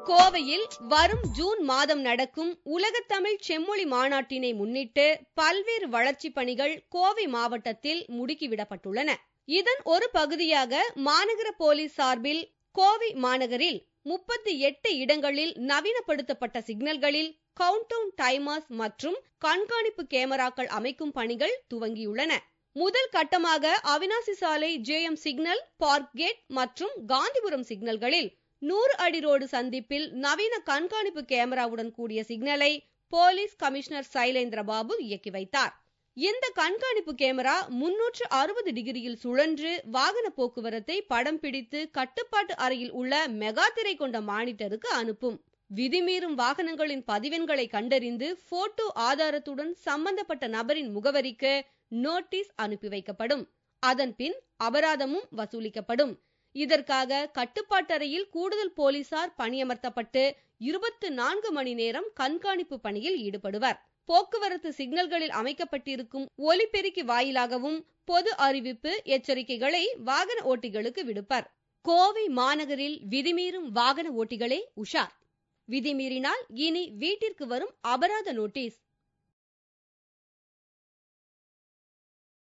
கோவையில் வரும் ஜூன் மாதம் நடக்கும் உலகத்தமிழ் செம்மொழி மாநாட்டினை முன்னிட்டு பல்வேறு வளர்ச்சிப் பணிகள் கோவை மாவட்டத்தில் முடுக்கிவிடப்பட்டுள்ளன. இதன் ஒரு பகுதியாக மாநகர போலீஸ் சார்பில் கோவை மாநகரில் 38 இடங்களில் நவீனப்படுத்தப்பட்ட சிக்னல்களில் கவுண்டவுன் டைமர்ஸ் மற்றும் கண்காணிப்பு கேமராக்கள் அமைக்கும் பணிகள் துவங்கியுள்ளன. முதல் கட்டமாக அவினாசி சாலை JM சிக்னல், பார்க் கேட் மற்றும் காந்திபுரம் சிக்னல்களில் 100 அடி ரோடு சந்திப்பில் நவீன கண்காணிப்பு கேமராவுடன் கூடிய சிக்னலை போலீஸ் கமிஷனர் சைலேந்திரபாபு இயக்கி வைத்தார். இந்த கண்காணிப்பு கேமரா 360 டிகிரியில் சுழன்று வாகன போக்குவரத்தை படம் பிடித்து கட்டுப்பாட்டு அறையில் உள்ள மெகா திரை கொண்ட மானிட்டருக்கு அனுப்பும். விதிமீறும் வாகனங்களின் பதிவெண்களை கண்டறிந்து போட்டோ ஆதாரத்துடன் சம்பந்தப்பட்ட நபரின் முகவரிக்கு நோட்டீஸ் அனுப்பி வைக்கப்படும். அதன் பின் அபராதமும் வசூலிக்கப்படும். இதற்காக கட்டுப்பாட்டறையில் கூடுதல் போலீசார் பணியமர்த்தப்பட்டு 24 மணி நேரம் கண்காணிப்பு பணியில் ஈடுபடுவர். போக்குவரத்து சிக்னல்களில் அமைக்கப்பட்டிருக்கும் ஒலிபெருக்கி வாயிலாகவும் பொது அறிவிப்பு எச்சரிக்கைகளை வாகன ஓட்டிகளுக்கு விடுப்பர். கோவை மாநகரில் விதிமீறும் வாகன ஓட்டிகளே உஷார். விதிமீறினால் இனி வீட்டிற்கு வரும் அபராத நோட்டீஸ்.